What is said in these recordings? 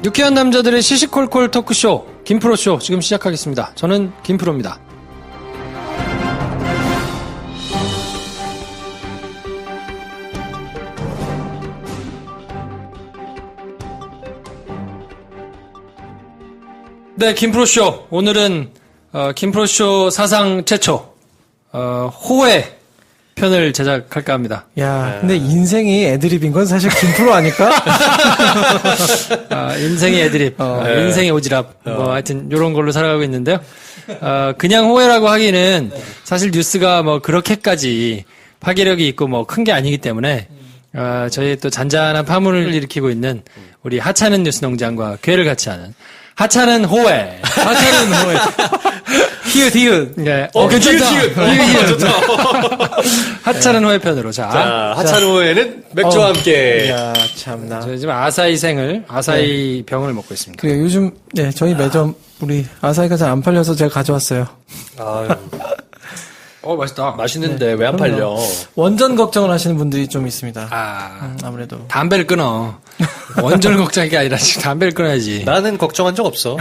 유쾌한 남자들의 시시콜콜 토크쇼 김프로쇼 지금 시작하겠습니다. 저는 김프로입니다. 네, 김프로쇼. 오늘은 김프로쇼 사상 최초 호회 편을 제작할까 합니다. 야, 근데 인생이 애드립인 건 사실 김프로 아닐까? 인생의 애드립, 인생의 오지랖, 뭐 하여튼 이런 걸로 살아가고 있는데요. 그냥 호해라고 하기는 사실 뉴스가 뭐 그렇게까지 파괴력이 있고 뭐 큰 게 아니기 때문에 저희 또 잔잔한 파문을 일으키고 있는 우리 하찮은 뉴스농장과 괴를 같이 하는 하찮은 호해. 하찮은 호해. 히읗. 네. 괜찮다. 히읗. 좋다. 하찮은 호해 편으로. 자, 하찮은 호해는 맥주와 함께. 야, 참나. 저희 지금 아사히 병을 먹고 있습니다. 그래, 요즘, 네, 저희 매점, 우리 아사히가 잘 안 팔려서 제가 가져왔어요. 아유. 맛있다. 맛있는데 왜 안 팔려? 원전 걱정을 하시는 분들이 좀 있습니다. 아무래도. 담배를 끊어. 원전 걱정이 아니라 지금 담배를 끊어야지. 나는 걱정한 적 없어.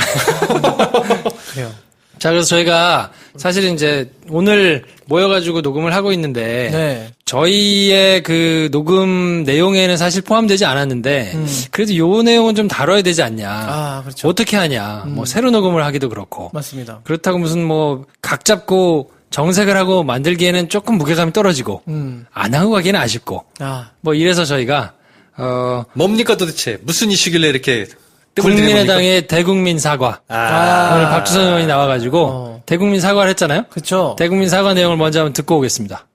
그래요. 자, 그래서 저희가 사실은 이제 오늘 모여가지고 녹음을 하고 있는데, 네. 저희의 그 녹음 내용에는 사실 포함되지 않았는데, 그래도 요 내용은 좀 다뤄야 되지 않냐. 그렇죠. 어떻게 하냐. 뭐 새로 녹음을 하기도 그렇고. 맞습니다. 그렇다고 무슨 뭐 각 잡고 정색을 하고 만들기에는 조금 무게감이 떨어지고, 안 하고 가기에는 아쉽고, 뭐 이래서 저희가, 뭡니까 도대체? 무슨 이슈길래 이렇게 국민의당의 대국민 사과. 오늘 박주선 의원이 나와가지고 대국민 사과를 했잖아요. 그렇죠. 대국민 사과 내용을 먼저 한번 듣고 오겠습니다.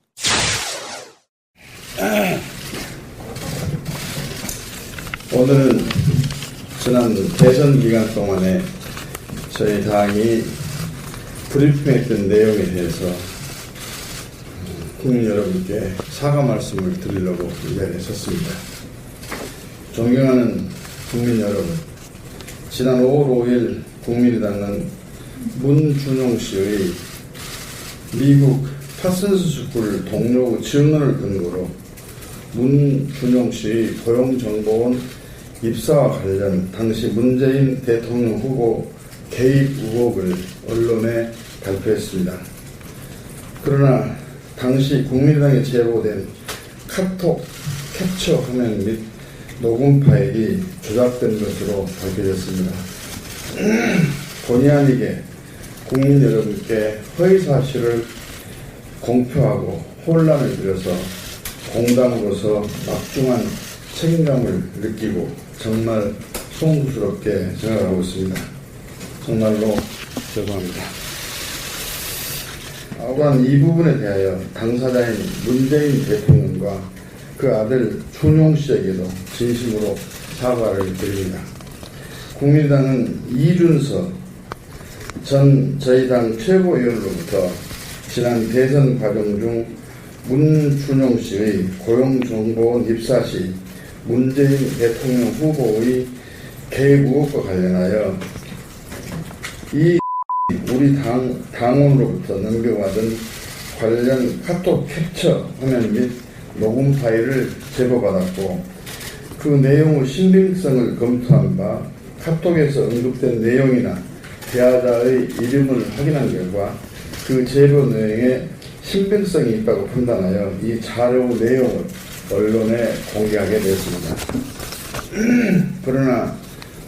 오늘은 지난 대선 기간 동안에 저희 당이 브리핑했던 내용에 대해서 국민 여러분께 사과 말씀을 드리려고 이 자리에 섰습니다. 존경하는 국민 여러분, 지난 5월 5일 국민의당은 문준용 씨의 미국 파슨스 스쿨 동료 증언을 근거로 문준용 씨의 고용정보원 입사와 관련 당시 문재인 대통령 후보 개입 의혹을 언론에 발표했습니다. 그러나 당시 국민의당에 제보된 카톡 캡처 화면 및 녹음 파일이 조작된 것으로 밝혀졌습니다. 본의 아니게 국민 여러분께 허위 사실을 공표하고 혼란을 드려서 공당으로서 막중한 책임감을 느끼고 정말 송구스럽게 생각하고 있습니다. 정말로 죄송합니다. 또한 이 부분에 대하여 당사자인 문재인 대통령과 그 아들 준용 씨에게도 진심으로 사과를 드립니다. 국민의당은 이준서 전 저희 당 최고위원으로부터 지난 대선 과정 중 문준용 씨의 고용정보원 입사 시 문재인 대통령 후보의 개입 의혹과 관련하여 이 우리 당원으로부터 넘겨받은 관련 카톡 캡처 화면 및 녹음 파일을 제보받았고 그 내용의 신빙성을 검토한 바 카톡에서 언급된 내용이나 대화자의 이름을 확인한 결과 그 제보 내용에 신빙성이 있다고 판단하여 이 자료 내용을 언론에 공개하게 되었습니다. 그러나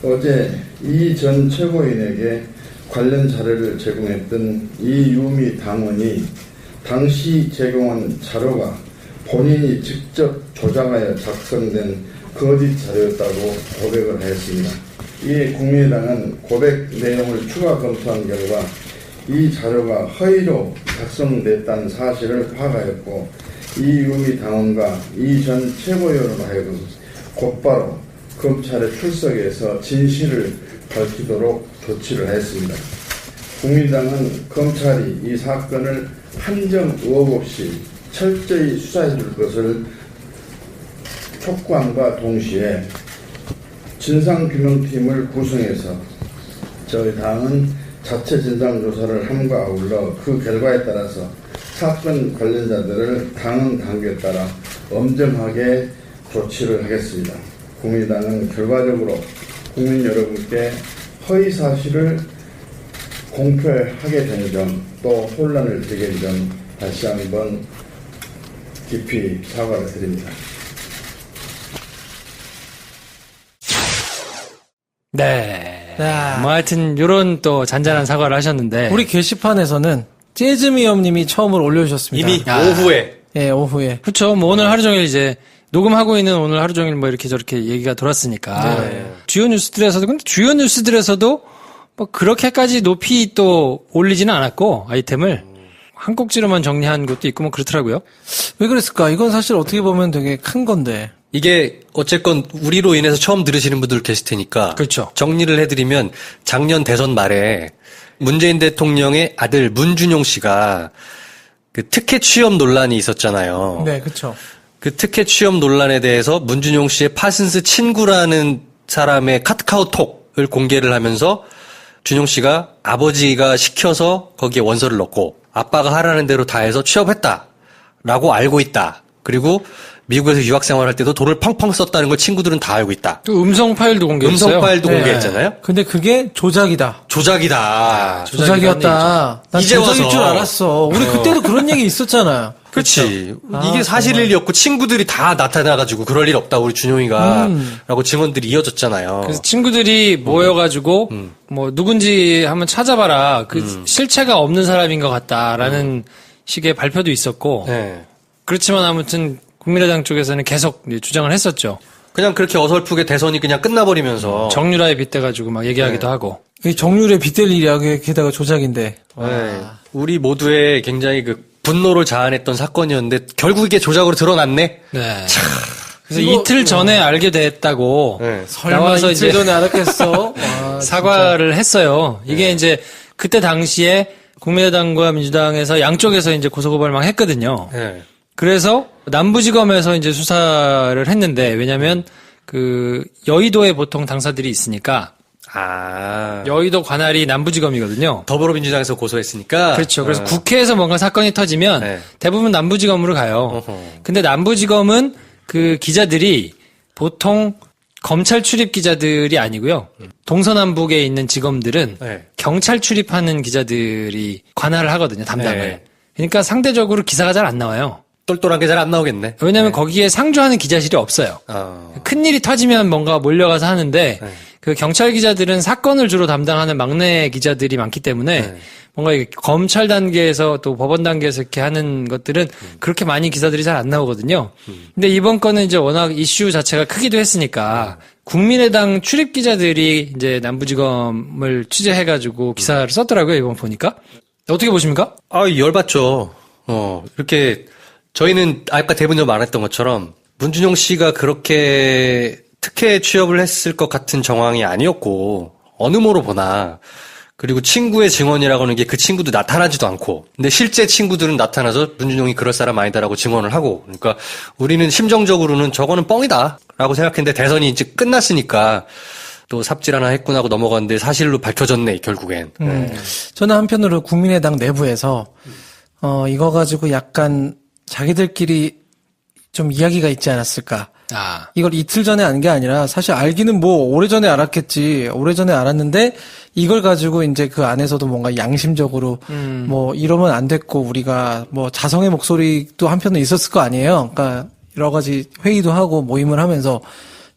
어제 이 전 최고위원에게 관련 자료를 제공했던 이유미 당원이 당시 제공한 자료가 본인이 직접 조작하여 작성된 거짓 자료였다고 고백을 하였습니다. 이에 국민의당은 고백 내용을 추가 검토한 결과 이 자료가 허위로 작성됐다는 사실을 파악하였고 이유미 당원과 이 전 최고위원으로 하여금 곧바로 검찰에 출석해서 진실을 밝히도록 조치를 하였습니다. 국민당은 검찰이 이 사건을 한 점 의혹 없이 철저히 수사해 줄 것을 촉구함과 동시에 진상규명팀을 구성해서 저희 당은 자체 진상조사를 함과 아울러 그 결과에 따라서 사건 관련자들을 당헌 당규에 따라 엄정하게 조치를 하겠습니다. 국민의당은 결과적으로 국민 여러분께 허위 사실을 공표하게 된 점, 또 혼란을 드리게 된 점 다시 한번 깊이 사과를 드립니다. 네. 야. 뭐 하여튼 요런 또 잔잔한 사과를 하셨는데 우리 게시판에서는 재즈미엄님이 처음으로 올려주셨습니다. 이미 야. 오후에. 예, 오후에. 그렇죠. 뭐 오늘 하루 종일 이제 녹음하고 있는 오늘 하루 종일 뭐 이렇게 저렇게 얘기가 돌았으니까 주요 뉴스들에서도 근데 주요 뉴스들에서도 뭐 그렇게까지 높이 또 올리지는 않았고 아이템을 한 꼭지로만 정리한 것도 있고 뭐 그렇더라고요. 왜 그랬을까? 이건 사실 어떻게 보면 되게 큰 건데. 이게 어쨌건 우리로 인해서 처음 들으시는 분들 계실 테니까 그렇죠. 정리를 해드리면 작년 대선 말에 문재인 대통령의 아들 문준용 씨가 그 특혜 취업 논란이 있었잖아요. 네, 그쵸. 그 특혜 취업 논란에 대해서 문준용 씨의 파슨스 친구라는 사람의 카카오톡을 공개를 하면서 준용 씨가 아버지가 시켜서 거기에 원서를 넣고 아빠가 하라는 대로 다 해서 취업했다라고 알고 있다. 그리고 미국에서 유학 생활할 때도 돈을 펑펑 썼다는 걸 친구들은 다 알고 있다. 또 음성 파일도 공개했어요. 음성 파일도 네. 공개했잖아요. 근데 그게 조작이다. 조작이다. 조작이었다. 난 이제 조작일 와서. 줄 알았어. 우리 그때도 그런 얘기 있었잖아요. 그렇지. 아, 이게 사실일이었고 친구들이 다 나타나가지고 그럴 일 없다 우리 준용이가 라고 증언들이 이어졌잖아요. 그래서 친구들이 모여가지고 뭐 누군지 한번 찾아봐라. 그 실체가 없는 사람인 것 같다라는 식의 발표도 있었고 네. 그렇지만 아무튼 국민의당 쪽에서는 계속 이제 주장을 했었죠. 그냥 그렇게 어설프게 대선이 그냥 끝나버리면서 정유라에 빗대가지고 막 얘기하기도 하고. 이 정률에 빗댈 일이야. 게다가 조작인데. 네. 우리 모두의 굉장히 그 분노를 자아냈던 사건이었는데 결국 이게 조작으로 드러났네. 네. 그래서 이거- 이틀 전에 알게 됐다고 네. 설마 나와서 이틀 이제 전에 알았겠어? 와, 사과를 했어요. 이게 이제 그때 당시에 국민의당과 민주당에서 양쪽에서 이제 고소고발을 막 했거든요. 네. 그래서 남부지검에서 이제 수사를 했는데 왜냐면 그 여의도에 보통 당사들이 있으니까 아. 여의도 관할이 남부지검이거든요. 더불어민주당에서 고소했으니까. 그렇죠. 그래서 국회에서 뭔가 사건이 터지면 네. 대부분 남부지검으로 가요. 어허. 근데 남부지검은 그 기자들이 보통 검찰 출입 기자들이 아니고요. 동서남북에 있는 지검들은 네. 경찰 출입하는 기자들이 관할을 하거든요. 담당을. 네. 그러니까 상대적으로 기사가 잘 안 나와요. 똘똘한 게 잘 안 나오겠네. 왜냐하면 거기에 상주하는 기자실이 없어요. 큰일이 터지면 뭔가 몰려가서 하는데 네. 그 경찰 기자들은 사건을 주로 담당하는 막내 기자들이 많기 때문에 네. 뭔가 이게 검찰 단계에서 또 법원 단계에서 이렇게 하는 것들은 그렇게 많이 기사들이 잘 안 나오거든요. 근데 이번 건은 이제 워낙 이슈 자체가 크기도 했으니까 국민의당 출입 기자들이 이제 남부지검을 취재해가지고 기사를 썼더라고요. 이번 보니까. 어떻게 보십니까? 아, 열받죠. 이렇게, 저희는 아까 대본에 말했던 것처럼, 문준용 씨가 그렇게 특혜 취업을 했을 것 같은 정황이 아니었고, 어느 모로 보나, 그리고 친구의 증언이라고 하는 게 그 친구도 나타나지도 않고, 근데 실제 친구들은 나타나서 문준용이 그럴 사람 아니다라고 증언을 하고, 그러니까 우리는 심정적으로는 저거는 뻥이다, 라고 생각했는데 대선이 이제 끝났으니까, 또 삽질 하나 했구나 하고 넘어갔는데 사실로 밝혀졌네, 결국엔. 저는 한편으로 국민의당 내부에서 이거 가지고 약간 자기들끼리 좀 이야기가 있지 않았을까. 아. 이걸 이틀 전에 안 게 아니라 사실 알기는 뭐 오래전에 알았겠지. 오래전에 알았는데 이걸 가지고 이제 그 안에서도 뭔가 양심적으로 뭐 이러면 안 됐고 우리가 뭐 자성의 목소리도 한편으로 있었을 거 아니에요. 그러니까 여러 가지 회의도 하고 모임을 하면서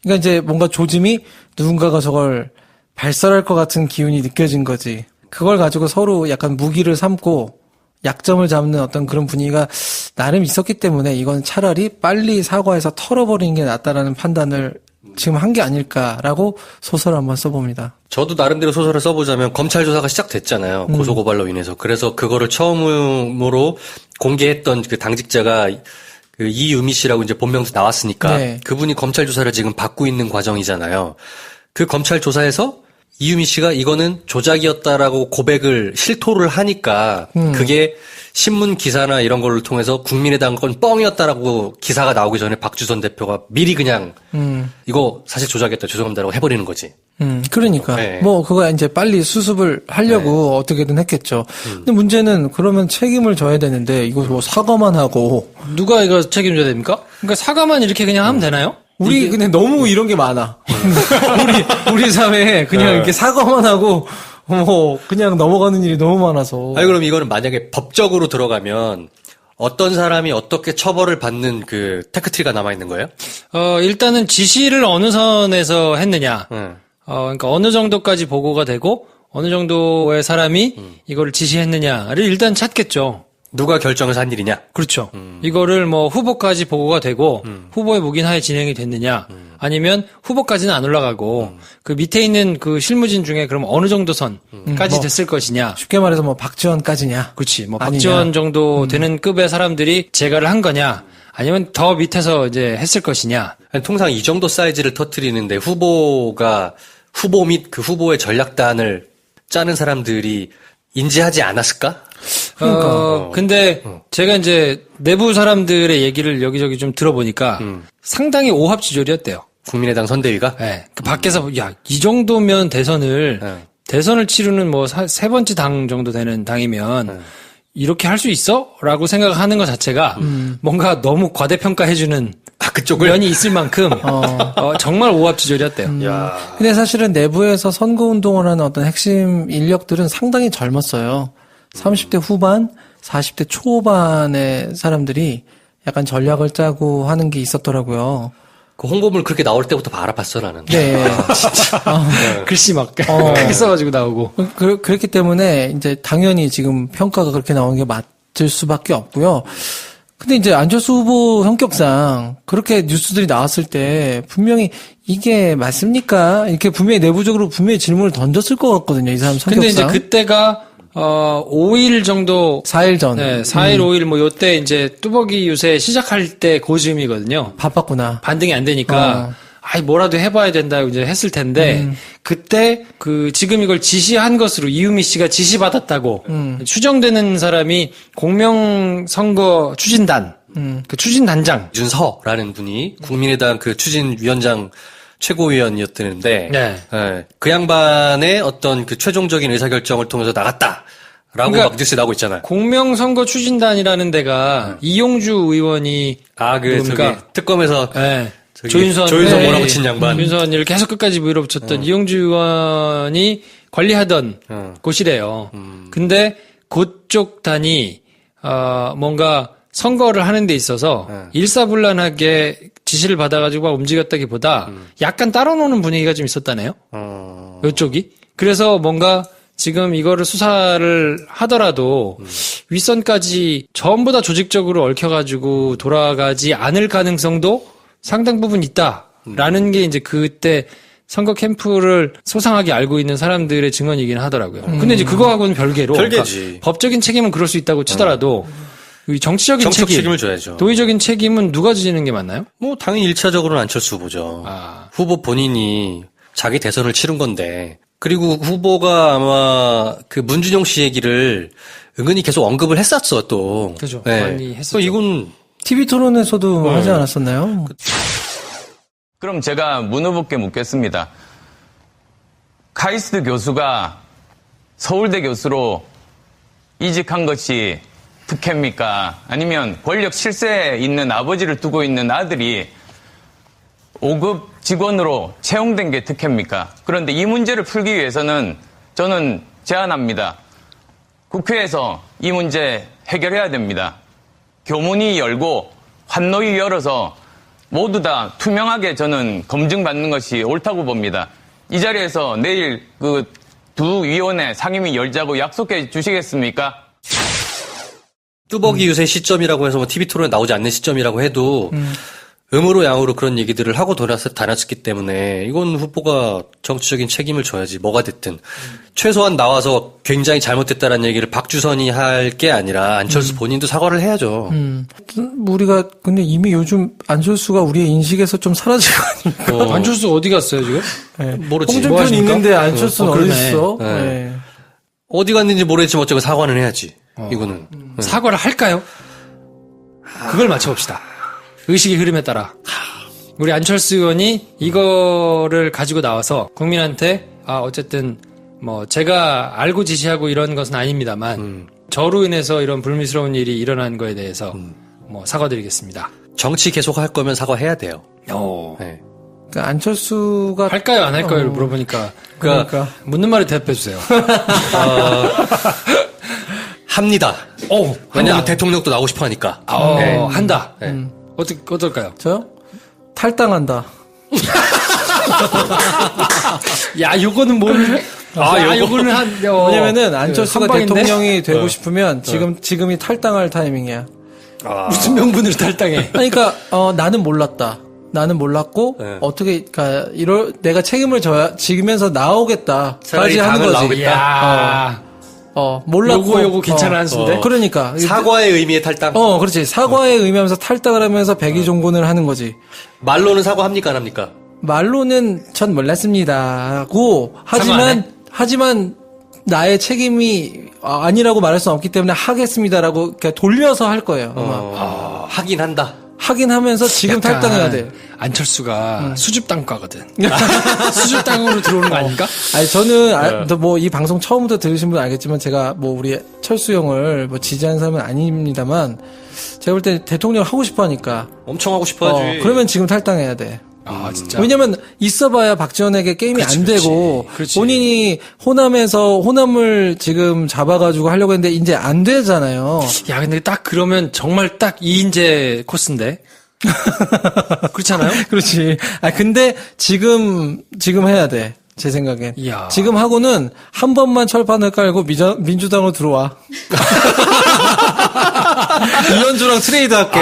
그러니까 이제 뭔가 조짐이 누군가가 저걸 발설할 것 같은 기운이 느껴진 거지. 그걸 가지고 서로 약간 무기를 삼고 약점을 잡는 어떤 그런 분위기가 나름 있었기 때문에 이건 차라리 빨리 사과해서 털어버리는 게 낫다라는 판단을 지금 한 게 아닐까라고 소설을 한번 써봅니다. 저도 나름대로 소설을 써보자면 검찰 조사가 시작됐잖아요. 고소고발로 인해서. 그래서 그거를 처음으로 공개했던 그 당직자가 그 이유미 씨라고 이제 본명도 나왔으니까 네. 그분이 검찰 조사를 지금 받고 있는 과정이잖아요. 그 검찰 조사에서 이유미 씨가 이거는 조작이었다라고 고백을 실토를 하니까 그게 신문 기사나 이런 걸를 통해서 국민의당 건 뻥이었다라고 기사가 나오기 전에 박주선 대표가 미리 그냥 이거 사실 조작이었다 죄송합니다라고 해버리는 거지. 그러니까 네. 뭐 그거 이제 빨리 수습을 하려고 어떻게든 했겠죠. 근데 문제는 그러면 책임을 져야 되는데 이거 뭐 사과만 하고 누가 이거 책임져야 됩니까? 그러니까 사과만 이렇게 그냥 하면 되나요? 우리 근데 너무 이런 게 많아. 우리 사회에 그냥 이렇게 사과만 하고 뭐 그냥 넘어가는 일이 너무 많아서. 아니 그럼 이거는 만약에 법적으로 들어가면 어떤 사람이 어떻게 처벌을 받는 그 테크트리가 남아 있는 거예요? 일단은 지시를 어느 선에서 했느냐. 그러니까 어느 정도까지 보고가 되고 어느 정도의 사람이 이거를 지시했느냐를 일단 찾겠죠. 누가 결정해서 한 일이냐? 그렇죠. 이거를 뭐 후보까지 보고가 되고 후보의 묵인하에 진행이 됐느냐 아니면 후보까지는 안 올라가고 그 밑에 있는 그 실무진 중에 그럼 어느 정도 선까지 됐을 것이냐. 쉽게 말해서 뭐 박지원까지냐. 그렇지. 뭐 아니냐. 박지원 정도 되는 급의 사람들이 제거를 한 거냐 아니면 더 밑에서 이제 했을 것이냐. 통상 이 정도 사이즈를 터뜨리는데 후보가 후보 및 그 후보의 전략단을 짜는 사람들이 인지하지 않았을까? 근데 제가 이제 내부 사람들의 얘기를 여기저기 좀 들어보니까 상당히 오합지졸이었대요. 국민의당 선대위가? 네. 그 밖에서 야, 이 정도면 대선을 치르는 뭐 세 번째 당 정도 되는 당이면 이렇게 할 수 있어? 라고 생각하는 것 자체가 뭔가 너무 과대평가해주는 그쪽을? 면이 있을 만큼 정말 오합지졸이었대요. 근데 사실은 내부에서 선거운동을 하는 어떤 핵심 인력들은 상당히 젊었어요. 30대 후반, 40대 초반의 사람들이 약간 전략을 짜고 하는 게 있었더라고요. 그 홍보물 그렇게 나올 때부터 알아봤어, 나는. 네. 글씨 막 크게 써가지고 나오고. 그렇기 때문에 이제 당연히 지금 평가가 그렇게 나오는 게 맞을 수밖에 없고요. 근데 이제 안철수 후보 성격상 그렇게 뉴스들이 나왔을 때 분명히 이게 맞습니까? 이렇게 분명히 내부적으로 분명히 질문을 던졌을 것 같거든요. 이 사람 성격상. 근데 이제 그때가 5일 정도 4일 전. 네, 4일 5일 뭐 요때 이제 뚜벅이 유세 시작할 때 그 즈음이거든요. 바빴구나. 반등이 안 되니까 아이 뭐라도 해봐야 된다 이제 했을 텐데 그때 그 지금 이걸 지시한 것으로 이유미 씨가 지시받았다고 추정되는 사람이 공명선거 추진단 그 추진단장 윤서라는 분이 국민의당 그 추진위원장 최고위원이었는데 네. 그 양반의 어떤 그 최종적인 의사결정을 통해서 나갔다라고 그러니까 막 뉴스에 나오고 있잖아요. 공명선거 추진단이라는 데가 이용주 의원이 저기 특검에서 네. 조윤선 몰아붙인 양반. 조윤선을 계속 끝까지 밀어붙였던 이용주 의원이 관리하던 곳이래요. 근데 그쪽 단이 뭔가 선거를 하는 데 있어서 일사불란하게 지시를 받아가지고 막 움직였다기보다 약간 따로 노는 분위기가 좀 있었다네요. 이쪽이. 그래서 뭔가 지금 이거를 수사를 하더라도 윗선까지 전부 다 조직적으로 얽혀가지고 돌아가지 않을 가능성도 상당 부분 있다라는 게 이제 그때 선거 캠프를 소상하게 알고 있는 사람들의 증언이긴 하더라고요. 근데 이제 그거하고는 별개로 별개지. 그러니까 법적인 책임은 그럴 수 있다고 치더라도 이 정치적인 책임을 져야죠. 도의적인 책임은 누가 지는 게 맞나요? 뭐 당연히 1차적으로는 안철수 후보죠. 후보 본인이 자기 대선을 치른 건데 그리고 후보가 아마 그 문준용 씨 얘기를 은근히 계속 언급을 했었어 또. 그죠. 네. 많이 했었죠. 이건 TV 토론에서도 하지 않았었나요? 그럼 제가 문 후보께 묻겠습니다. 카이스트 교수가 서울대 교수로 이직한 것이 특혜입니까? 아니면 권력 실세에 있는 아버지를 두고 있는 아들이 5급 직원으로 채용된 게 특혜입니까? 그런데 이 문제를 풀기 위해서는 저는 제안합니다. 국회에서 이 문제 해결해야 됩니다. 교문이 열고 환노위 열어서 모두 다 투명하게 저는 검증받는 것이 옳다고 봅니다. 이 자리에서 내일 그 두 위원회 상임위 열자고 약속해 주시겠습니까? 뚜벅이 유세 시점이라고 해서 뭐 TV 토론에 나오지 않는 시점이라고 해도 음으로 양으로 그런 얘기들을 하고 다녔었기 때문에 이건 후보가 정치적인 책임을 져야지 뭐가 됐든 최소한 나와서 굉장히 잘못됐다라는 얘기를 박주선이 할 게 아니라 안철수 본인도 사과를 해야죠. 우리가 근데 이미 요즘 안철수가 우리의 인식에서 좀 사라지고 아닙니까? 안철수 어디 갔어요 지금? 네. 모르지. 홍준표 뭐 하십니까? 있는데 안철수는 어디 그러네. 있어? 네. 네. 어디 갔는지 모르겠지만 어쨌든 사과는 해야지. 이거는. 사과를 할까요? 그걸 맞춰봅시다. 의식의 흐름에 따라. 우리 안철수 의원이 이거를 가지고 나와서 국민한테 어쨌든 뭐 제가 알고 지시하고 이런 것은 아닙니다만 저로 인해서 이런 불미스러운 일이 일어난 거에 대해서 뭐 사과드리겠습니다. 정치 계속 할 거면 사과해야 돼요. 네. 그러니까 안철수가 할까요, 안 할까요? 물어보니까. 그러니까 묻는 말에 대답해주세요. 합니다. 왜냐면 한다. 대통령도 나오고 싶어 하니까. 한다. 네. 어떨까요? 저요? 탈당한다. 야, 요거는 뭘. 요거는 왜냐면은 안철수가 한 방인데? 대통령이 되고 싶으면 지금이 탈당할 타이밍이야. 무슨 명분으로 탈당해? 그러니까 나는 몰랐다. 나는 몰랐고 네. 어떻게 그러니까 내가 책임을 지면서 나오겠다까지 차라리 하는 당을 거지. 나오겠다. 야, 몰랐고 요거 괜찮은 한수인데? 그러니까 사과의 의미의 탈당. 그렇지. 사과의 의미하면서 탈당을 하면서 백의종군을 하는 거지. 말로는 사과합니까 안 합니까? 말로는 전 몰랐습니다고 사과 안 해? 하지만 나의 책임이 아니라고 말할 수는 없기 때문에 하겠습니다라고 그러니까 돌려서 할 거예요. 아마. 하긴 한다. 하긴 하면서 지금 약간 탈당해야 돼. 안철수가 수줍당과거든. 수줍당으로 들어오는 거 아닌가? 아니 저는 뭐 이 방송 처음부터 들으신 분 알겠지만 제가 뭐 우리 철수 형을 뭐 지지하는 사람은 아닙니다만 제가 볼 때 대통령 하고 싶어 하니까 엄청 하고 싶어 하지. 그러면 지금 탈당해야 돼. 아, 진짜. 왜냐면 있어봐야 박지원에게 게임이 안 되고 그렇지. 본인이 호남에서 호남을 지금 잡아가지고 하려고 했는데 이제 안 되잖아요. 야, 근데 딱 그러면 정말 딱 이인재 코스인데? 그렇지 않아요? 그렇지. 근데 지금 해야 돼. 제 생각엔. 이야. 지금 하고는 한 번만 철판을 깔고 민주당으로 들어와. 이현주랑 트레이드 할게.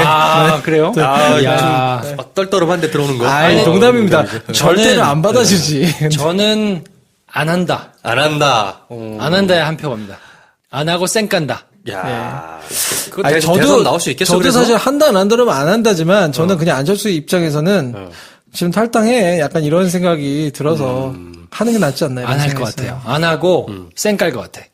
그래요? 야. 떨떠름한데 들어오는 거. 농담입니다. 절대로 안 받아주지. 저는 안 한다. 안 한다. 안 한다에 한 표 갑니다. 안 하고 쌩 깐다. 야. 그거 대선 나올 수 있겠어. 저도 그래서? 사실 한다 안 한다면 안 한다지만 저는 그냥 안철수 입장에서는 지금 탈당해. 약간 이런 생각이 들어서 하는 게 낫지 않나요? 안 할 것 같아요. 안 하고 쌩 깔 것 같아.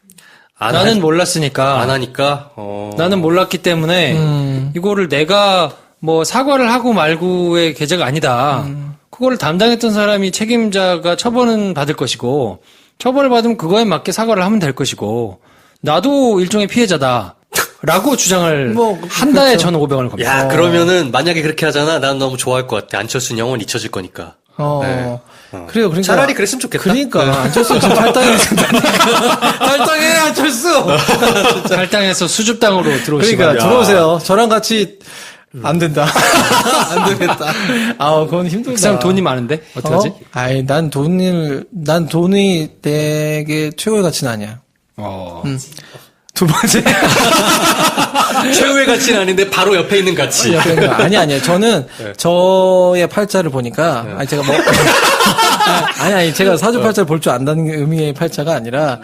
안 나는 할- 몰랐으니까. 안 하니까. 나는 몰랐기 때문에 이거를 내가 뭐 사과를 하고 말고의 계제가 아니다. 그거를 담당했던 사람이 책임자가 처벌은 받을 것이고 처벌을 받으면 그거에 맞게 사과를 하면 될 것이고 나도 일종의 피해자다. 라고 주장을 한다에 저는 500원을 겁니다. 야, 그러면은 만약에 그렇게 하잖아. 난 너무 좋아할 것 같아. 안철수는 영원히 잊혀질 거니까. 그래요. 그러니까 차라리 그랬으면 좋겠다. 그러니까 안철수 지금 탈당해야 된다니까. 탈당해 안철수. 탈당해서 수줍당으로 들어오시고. 그러니까 들어오세요. 저랑 같이 안 된다. 안 되겠다. 그건 힘들다. 그 사람 돈이 많은데 어떡하지? 난 돈이 내게 최고의 가치는 아니야. 두 번째. 최후의 가치는 아닌데 바로 옆에 있는 가치. 그러니까 아니야. 저는 저의 팔자를 보니까 제가 뭐 아니 제가 사주팔자를 볼 줄 안다는 의미의 팔자가 아니라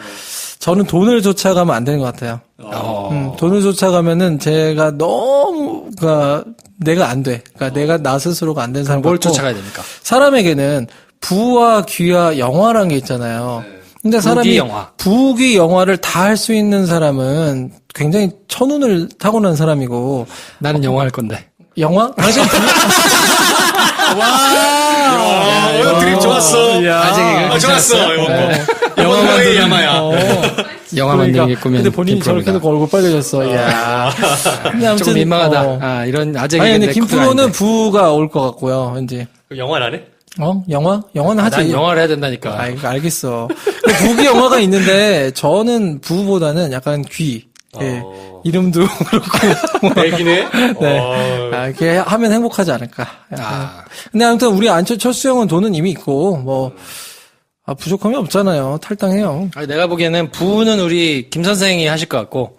저는 돈을 쫓아가면 안 되는 것 같아요. 돈을 쫓아가면은 제가 너무 그러니까 내가 안 돼. 그러니까 내가 나 스스로가 안 되는 사람 뭘 같고 쫓아가야 됩니까? 사람에게는 부와 귀와 영화라는 게 있잖아요. 근데 사람이 부귀 영화. 부귀 영화를 다 할 수 있는 사람은 굉장히 천운을 타고난 사람이고 나는 영화 할 건데. 영화? 당신 오늘 드립 좋았어. 좋았어. 영화 만드는 야마야. 영화 만드는 게 꿈이 근데 본인이 저렇게 놓고 얼굴 빨개졌어. 야. 근데 아무튼 좀 민망하다. 이런 아재 아니 근데 개그인데 김프로는 부가 올 것 같고요. 왠지. 영화라네? 영화? 영화는 하지. 난 영화를 해야 된다니까. 이거 알겠어. 부귀 영화가 있는데 저는 부보다는 약간 귀. 예. 이름도 그렇고. 애기네? 네. 이렇게 하면 행복하지 않을까. 근데 아무튼 우리 안철수 형은 돈은 이미 있고 부족함이 없잖아요. 탈당해요. 내가 보기에는 부는 우리 김 선생이 하실 것 같고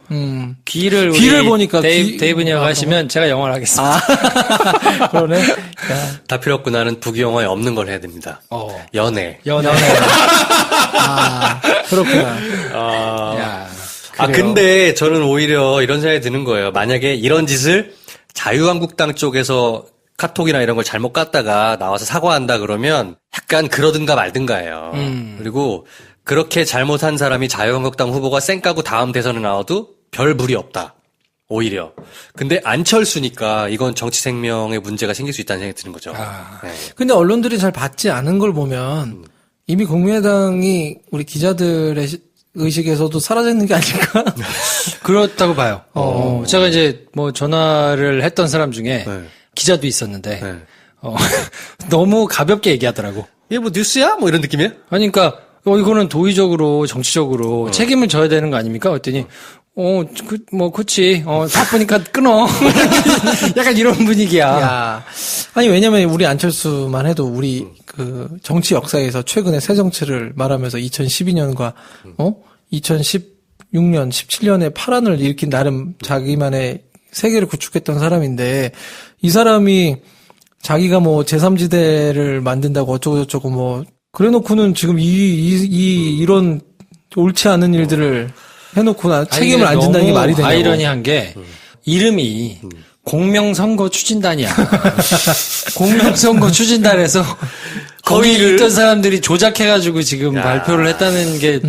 귀를 보니까 데이브 니어가 하시면 제가 영화를 하겠습니다. 그러네. 다 필요 없고 나는 부귀 영화에 없는 걸 해야 됩니다. 연애. 그렇구나. 야. 근데 저는 오히려 이런 생각이 드는 거예요. 만약에 이런 짓을 자유한국당 쪽에서 카톡이나 이런 걸 잘못 갔다가 나와서 사과한다 그러면 약간 그러든가 말든가예요. 그리고 그렇게 잘못한 사람이 자유한국당 후보가 쌩까고 다음 대선에 나와도 별 무리 없다. 오히려. 근데 안철수니까 이건 정치 생명에 문제가 생길 수 있다는 생각이 드는 거죠. 네. 근데 언론들이 잘 받지 않은 걸 보면 이미 국민의당이 우리 기자들의 의식에서도 사라졌는 게 아닐까? 그렇다고 봐요. 제가 이제 뭐 전화를 했던 사람 중에 네. 기자도 있었는데 너무 가볍게 얘기하더라고. 이게 뭐 뉴스야? 뭐 이런 느낌이에요? 아니, 그러니까 이거는 도의적으로 정치적으로 책임을 져야 되는 거 아닙니까? 그랬더니 그치. 바쁘니까 끊어. 약간 이런 분위기야. 야. 아니, 왜냐면 우리 안철수만 해도 우리 그 정치 역사에서 최근에 새 정치를 말하면서 2012년과 2016년, 17년에 파란을 일으킨 나름 자기만의 세계를 구축했던 사람인데 이 사람이 자기가 뭐 제3지대를 만든다고 어쩌고저쩌고 뭐 그래놓고는 지금 이런 옳지 않은 일들을 해놓고 책임을 안 진다는 게 말이 되냐고. 아이러니한 게 이름이 공명선거 추진단이야. 공명선거 추진단에서 거기 있던 사람들이 조작해가지고 지금 발표를 했다는 게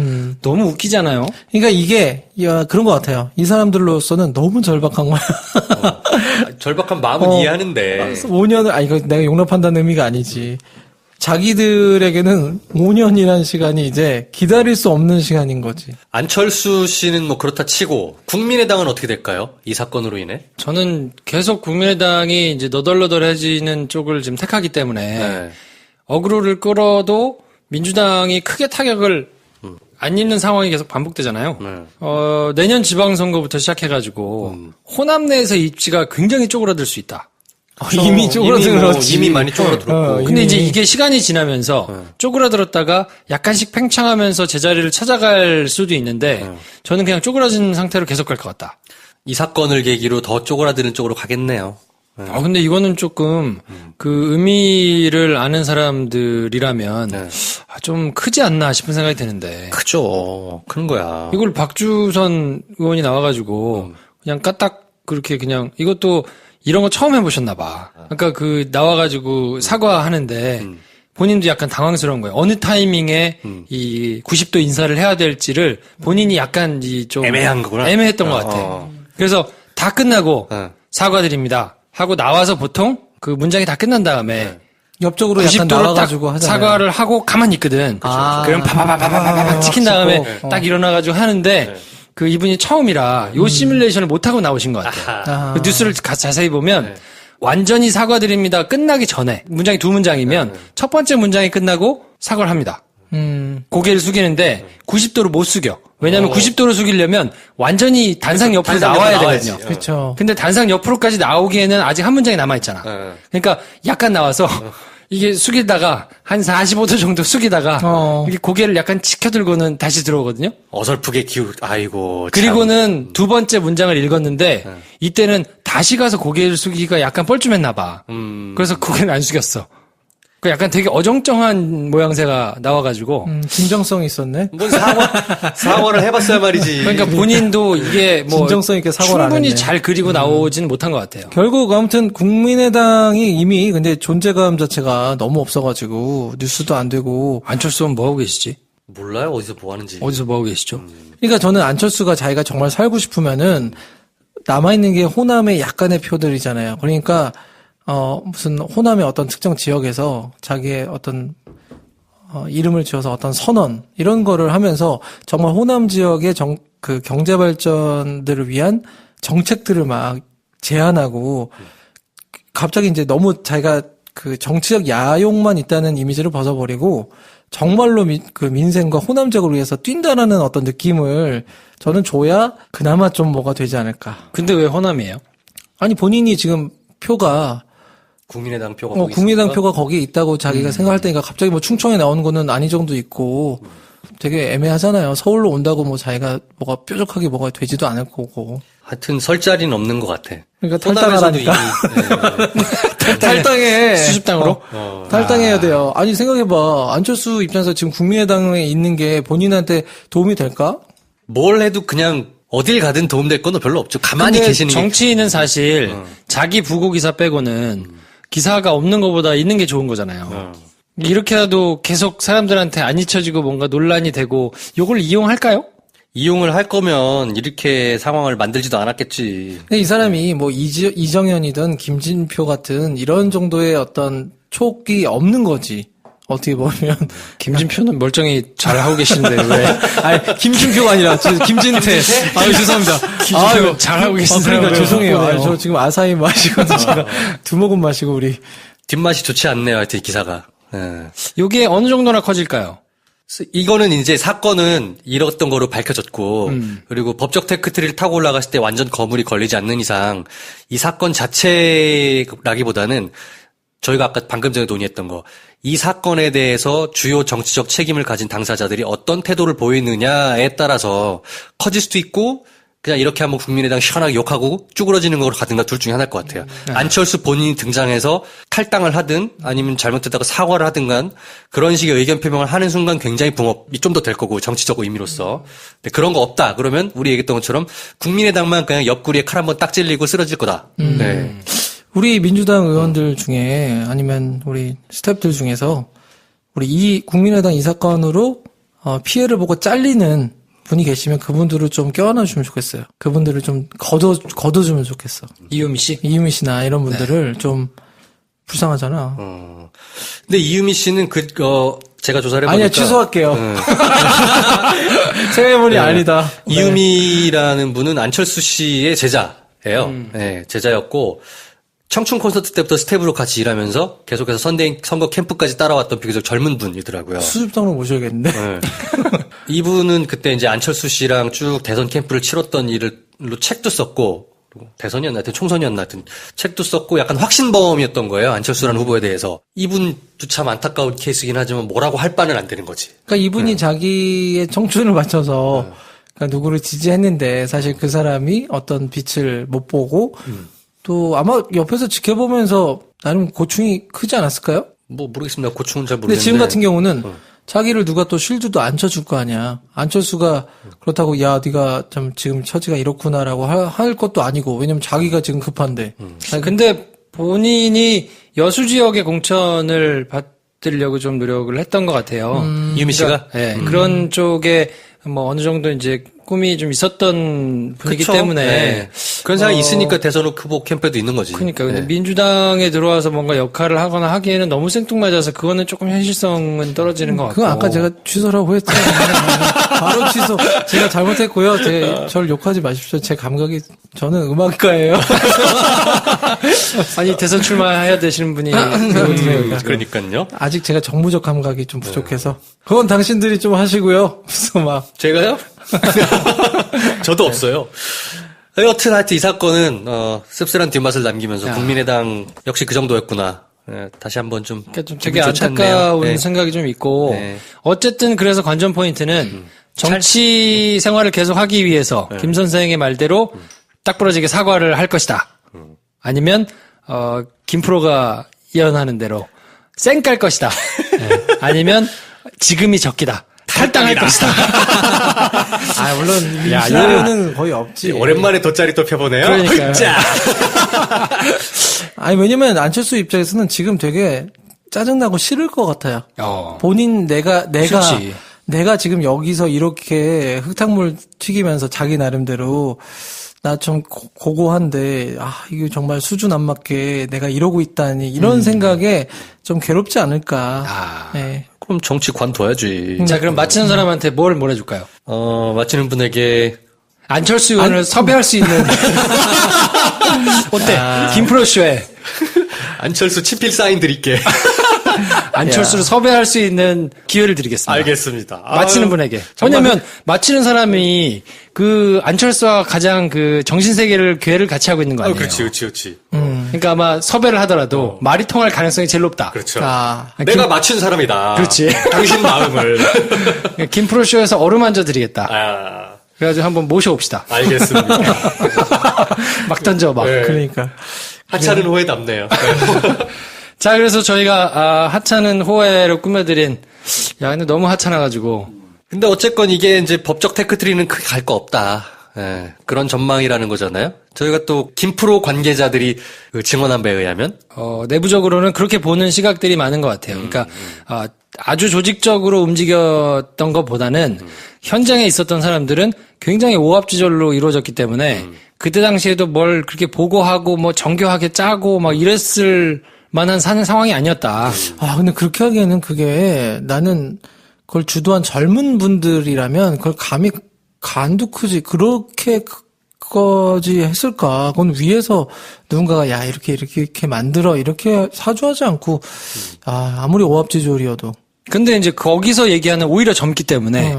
너무 웃기잖아요. 그러니까 이게 그런 것 같아요. 이 사람들로서는 너무 절박한 거야. 절박한 마음은 이해하는데 5년을 이거 내가 용납한다는 의미가 아니지. 자기들에게는 5년이라는 시간이 이제 기다릴 수 없는 시간인 거지. 안철수 씨는 뭐 그렇다 치고 국민의당은 어떻게 될까요? 이 사건으로 인해? 저는 계속 국민의당이 이제 너덜너덜해지는 쪽을 지금 택하기 때문에 네. 어그로를 끌어도 민주당이 크게 타격을 안 입는 상황이 계속 반복되잖아요. 네. 내년 지방선거부터 시작해가지고 호남 내에서 입지가 굉장히 쪼그라들 수 있다. 이미 쪼그라들었지. 이미 많이 쪼그라들었고. 근데 이제 이게 시간이 지나면서 쪼그라들었다가 약간씩 팽창하면서 제자리를 찾아갈 수도 있는데 저는 그냥 쪼그라진 상태로 계속 갈 것 같다. 이 사건을 계기로 더 쪼그라드는 쪽으로 가겠네요. 근데 이거는 조금 그 의미를 아는 사람들이라면 좀 크지 않나 싶은 생각이 드는데. 크죠. 큰 거야. 이걸 박주선 의원이 나와가지고 그냥 까딱 그렇게 그냥 이것도 이런 거 처음 해보셨나 봐. 그러니까 그 나와가지고 사과하는데 본인도 약간 당황스러운 거예요. 어느 타이밍에 이 90도 인사를 해야 될지를 본인이 약간 좀 애매한 거구나. 애매했던 것 같아. 그래서 다 끝나고 사과드립니다 하고 나와서 보통 그 문장이 다 끝난 다음에 옆쪽으로 약간 90도로 딱 나와가지고 하잖아요. 사과를 하고 가만히 있거든. 그럼 파파파파파파 찍힌 다음에 딱 일어나가지고 하는데 그 이분이 처음이라 요 시뮬레이션을 못 하고 나오신 것 같아요. 그 뉴스를 자세히 보면 완전히 사과드립니다 끝나기 전에 문장이 두 문장이면 첫 번째 문장이 끝나고 사과를 합니다. 고개를 숙이는데 90도로 못 숙여. 왜냐하면 90도로 숙이려면 완전히 단상 옆으로 나와야 되거든요. 그렇죠. 근데 단상 옆으로까지 나오기에는 아직 한 문장이 남아 있잖아. 그러니까 약간 나와서 이게 숙이다가 한 45도 정도 숙이다가 이게 고개를 약간 치켜들고는 다시 들어오거든요. 어설프게 아이고. 그리고는 두 번째 문장을 읽었는데 이때는 다시 가서 고개를 숙이기가 약간 뻘쭘했나 봐. 그래서 고개를 안 숙였어. 그 약간 되게 어정쩡한 모양새가 나와가지고. 진정성이 있었네. 뭔 사과를 해봤어야 말이지. 그러니까 본인도 이게 뭐 진정성 있게 사과를 안 충분히 했네. 잘 그리고 나오지는 못한 것 같아요. 결국 아무튼 국민의당이 이미 근데 존재감 자체가 너무 없어가지고 뉴스도 안 되고. 안철수는 뭐 하고 계시지? 몰라요 어디서 뭐 하는지. 어디서 뭐 하고 계시죠? 그러니까 저는 안철수가 자기가 정말 살고 싶으면은 남아있는 게 호남의 약간의 표들이잖아요. 그러니까 무슨 호남의 어떤 특정 지역에서 자기의 어떤 이름을 지어서 어떤 선언 이런 거를 하면서 정말 호남 지역의 그 경제 발전들을 위한 정책들을 막 제안하고 갑자기 이제 너무 자기가 그 정치적 야욕만 있다는 이미지를 벗어버리고 정말로 그 민생과 호남 지역을 위해서 뛴다라는 어떤 느낌을 저는 줘야 그나마 좀 뭐가 되지 않을까. 근데 왜 호남이에요? 아니 본인이 지금 표가 국민의당 표가 거기 국민의당 있으니까? 표가 거기에 있다고 자기가 생각할 때니까 갑자기 뭐 충청에 나오는 거는 안희정도 있고 되게 애매하잖아요. 서울로 온다고 뭐 자기가 뭐가 뾰족하게 뭐가 되지도 않을 거고. 하여튼 설 자리는 없는 것 같아. 그러니까 호남에서도 탈당하라니까. 탈당해. 수십당으로? 탈당해야 돼요. 아니 생각해봐. 안철수 입장에서 지금 국민의당에 있는 게 본인한테 도움이 될까? 뭘 해도 그냥 어딜 가든 도움될 건 별로 없죠. 가만히 근데 계시는 게. 정치인은 사실 자기 부고 기사 빼고는 기사가 없는 것보다 있는 게 좋은 거잖아요. 이렇게라도 계속 사람들한테 안 잊혀지고 뭔가 논란이 되고 요걸 이용할까요? 이용을 할 거면 이렇게 상황을 만들지도 않았겠지. 근데 이 사람이 뭐 이정현이든 김진표 같은 이런 정도의 어떤 촉이 없는 거지. 어떻게 보면. 김진표는 멀쩡히 잘 하고 계시는데 왜? 아니, 김진표가 아니라, 김진태. 아유, 죄송합니다. 아유, 잘 하고 계신 그러니까 사람을 죄송해요. 못 보네요. 저 지금 아사히 마시고, 제가 두 모금 마시고, 우리 뒷맛이 좋지 않네요. 하여튼 이 기사가. 예. 요게 어느 정도나 커질까요? 이거는 이제 사건은 이랬던 거로 밝혀졌고, 그리고 법적 테크트리를 타고 올라갔을 때 완전 거물이 걸리지 않는 이상, 이 사건 자체라기보다는 저희가 아까 방금 전에 논의했던 거, 이 사건에 대해서 주요 정치적 책임을 가진 당사자들이 어떤 태도를 보이느냐에 따라서 커질 수도 있고, 그냥 이렇게 한번 국민의당 시원하게 욕하고 쭈그러지는 거로 가든가 둘 중에 하나일 것 같아요. 안철수 본인이 등장해서 탈당을 하든 아니면 잘못했다가 사과를 하든간 그런 식의 의견 표명을 하는 순간 굉장히 붕업이 좀 더 될 거고 정치적 의미로서. 근데 그런 거 없다. 그러면 우리 얘기했던 것처럼 국민의당만 그냥 옆구리에 칼 한번 딱 찔리고 쓰러질 거다. 네. 우리 민주당 의원들 중에 아니면 우리 스태프들 중에서 우리 이 국민의당 이 사건으로 피해를 보고 잘리는 분이 계시면 그분들을 좀 껴안아 주면 좋겠어요. 그분들을 좀 걷어주면 좋겠어. 이유미 씨? 이유미 씨나 이런 분들을 좀 불쌍하잖아. 근데 이유미 씨는 제가 조사를 해보니까. 아니야, 취소할게요. 생각해보니 아니다. 이유미라는 분은 안철수 씨의 제자예요. 네, 제자였고, 청춘 콘서트 때부터 스텝으로 같이 일하면서 계속해서 선거 캠프까지 따라왔던 비교적 젊은 분이더라고요. 수습장로 모셔야겠는데. 네. 이분은 그때 이제 안철수 씨랑 쭉 대선 캠프를 치렀던 일로 책도 썼고, 대선이었나 하여튼 총선이었나 하여튼 책도 썼고 약간 확신범이었던 거예요. 안철수라는 후보에 대해서. 이분도 참 안타까운 케이스긴 하지만 뭐라고 할 바는 안 되는 거지. 그러니까 이분이 자기의 청춘을 바쳐서 그러니까 누구를 지지했는데 사실 그 사람이 어떤 빛을 못 보고 또 아마 옆에서 지켜보면서 나름 고충이 크지 않았을까요? 뭐 모르겠습니다. 고충은 잘 근데 모르겠는데. 지금 같은 경우는 자기를 누가 또 쉴드도 안 쳐줄 거 아니야. 안철수가 그렇다고 야 네가 좀 지금 처지가 이렇구나라고 할 것도 아니고 왜냐면 자기가 지금 급한데. 근데 본인이 여수 지역의 공천을 받으려고 좀 노력을 했던 것 같아요. 이유미 씨가? 네, 그런 쪽에 뭐 어느 정도 이제 꿈이 좀 있었던 분이기 그쵸? 때문에 네. 그런 생각이 있으니까 대선 후보 캠프에도 있는 거지. 그러니까 근데 네. 민주당에 들어와서 뭔가 역할을 하거나 하기에는 너무 생뚱맞아서 그거는 조금 현실성은 떨어지는 것 같고. 그건 아까 제가 취소라고 했잖아요. 바로 취소. 제가 잘못했고요. 저를 욕하지 마십시오. 제 감각이 저는 음악가예요. 아니 대선 출마해야 되시는 분이 그러니까요. 아직 제가 정무적 감각이 좀 부족해서 그건 당신들이 좀 하시고요. 무슨 막 제가요? 저도 없어요. 여튼 하여튼 이 사건은 씁쓸한 뒷맛을 남기면서 국민의당 역시 그 정도였구나. 네, 다시 한번 좀 그러니까 좀 기분이 되게 좋지 않네요. 안타까운 네. 생각이 좀 있고 네. 어쨌든 그래서 관전 포인트는 정치 생활을 계속하기 위해서 김 선생의 말대로 딱 부러지게 사과를 할 것이다. 아니면 김프로가 예언하는 대로 쌩 깔 것이다. 네. 아니면 지금이 적기다. 탈당할 것이다. 아 물론 이 야, 시나리오는 거의 없지. 오랜만에 돗자리 또 펴보네요. 그러니까요. 아니 왜냐면 안철수 입장에서는 지금 되게 짜증나고 싫을 것 같아요. 본인 싫지. 내가 지금 여기서 이렇게 흙탕물 튀기면서 자기 나름대로 나 좀 고고한데 이게 정말 수준 안 맞게 내가 이러고 있다니 이런 생각에 좀 괴롭지 않을까. 네. 그럼 정치 관둬야지. 자, 그럼 마치는 사람한테 뭘 해줄까요? 마치는 분에게 안철수 의원을 섭외할 수 있는. 어때? 김프로 쇼에. 안철수 친필 사인 드릴게. 안철수를 섭외할 수 있는 기회를 드리겠습니다. 알겠습니다. 마치는 분에게. 정말 왜냐면, 마치는 사람이 그 안철수와 가장 그 정신세계를 교회를 같이 하고 있는 거 아니에요? 그렇지. 그러니까 아마 섭외를 하더라도 말이 통할 가능성이 제일 높다. 그렇죠. 자, 내가 맞춘 사람이다. 그렇지. 당신 마음을. 김프로 쇼에서 어루만져 드리겠다. 그래가지고 한번 모셔옵시다. 알겠습니다. 막 던져, 막. 네. 그러니까. 하찮은 호에 남네요. 자, 그래서 저희가, 하찮은 호해로 꾸며드린, 야, 근데 너무 하찮아가지고. 근데 어쨌건 이게 이제 법적 테크트리는 크게 갈 거 없다. 예, 그런 전망이라는 거잖아요. 저희가 또 김프로 관계자들이 증언한 바에 의하면 내부적으로는 그렇게 보는 시각들이 많은 것 같아요. 그러니까, 아주 조직적으로 움직였던 것보다는 현장에 있었던 사람들은 굉장히 오합지졸로 이루어졌기 때문에 그때 당시에도 뭘 그렇게 보고하고 뭐 정교하게 짜고 막 이랬을 만한 사는 상황이 아니었다. 근데 그렇게 하기에는 그게 나는 그걸 주도한 젊은 분들이라면 그걸 감히 간도 크지. 그렇게 그거지 했을까? 그건 위에서 누군가가 야 이렇게 만들어 이렇게 사주하지 않고 아무리 오합지졸이어도 근데 이제 거기서 얘기하는 오히려 젊기 때문에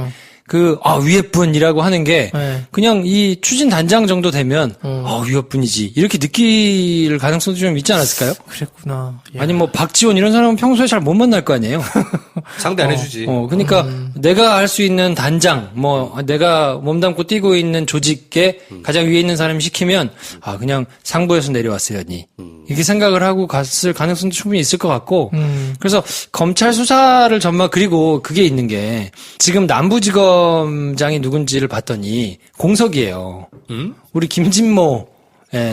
위에 분이라고 하는 게 네. 그냥 이 추진 단장 정도 되면 위에 분이지 이렇게 느낄 가능성도 좀 있지 않았을까요? 그랬구나. 야. 아니 뭐 박지원 이런 사람은 평소에 잘 못 만날 거 아니에요. 상대 안 해주지. 그러니까 내가 할 수 있는 단장, 내가 몸담고 뛰고 있는 조직에 가장 위에 있는 사람이 시키면 그냥 상부에서 내려왔으려니 이렇게 생각을 하고 갔을 가능성도 충분히 있을 것 같고 그래서 검찰 수사를 그리고 그게 있는 게 지금 남부지검장이 누군지를 봤더니 공석이에요. 우리 김진모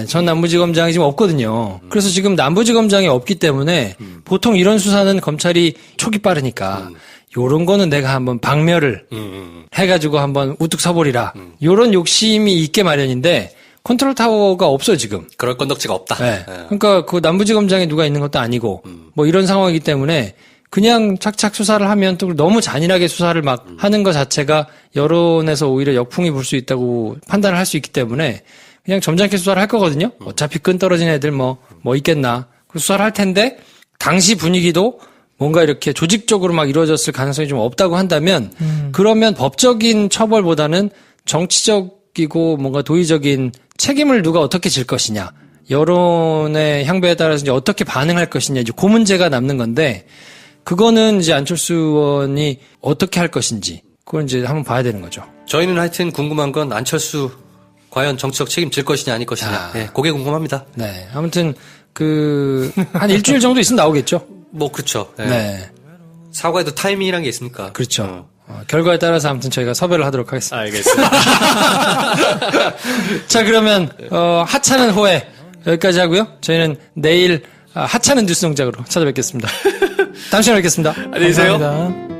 전 남부지검장이 지금 없거든요. 그래서 지금 남부지검장이 없기 때문에 보통 이런 수사는 검찰이 촉이 빠르니까 요런 거는 내가 한번 박멸을 해가지고 한번 우뚝 서버리라. 요런 욕심이 있게 마련인데 컨트롤 타워가 없어요, 지금. 그럴 건덕지가 없다. 네. 그러니까 그 남부지검장에 누가 있는 것도 아니고 뭐 이런 상황이기 때문에 그냥 착착 수사를 하면 또 너무 잔인하게 수사를 막 하는 것 자체가 여론에서 오히려 역풍이 불 수 있다고 판단을 할 수 있기 때문에 그냥 점잖게 수사를 할 거거든요. 어차피 끈 떨어진 애들 뭐 있겠나. 그 수사를 할 텐데 당시 분위기도 뭔가 이렇게 조직적으로 막 이루어졌을 가능성이 좀 없다고 한다면 그러면 법적인 처벌보다는 정치적이고 뭔가 도의적인 책임을 누가 어떻게 질 것이냐. 여론의 향배에 따라서 이제 어떻게 반응할 것이냐. 이제 그 문제가 남는 건데 그거는 이제 안철수 의원이 어떻게 할 것인지 그걸 이제 한번 봐야 되는 거죠. 저희는 하여튼 궁금한 건 안철수 과연 정치적 책임질 것이냐 아닐 것이냐. 네, 그게 궁금합니다. 네. 아무튼 한 일주일 정도 있으면 나오겠죠. 뭐 그렇죠. 네. 네. 사과에도 타이밍이란 게 있습니까? 그렇죠. 결과에 따라서 아무튼 저희가 섭외를 하도록 하겠습니다. 알겠습니다. 자, 그러면 하찮은 호혜 여기까지 하고요. 저희는 내일 하찮은 뉴스 동작으로 찾아뵙겠습니다. 다음 시간에 뵙겠습니다. 안녕히 계세요. 감사합니다.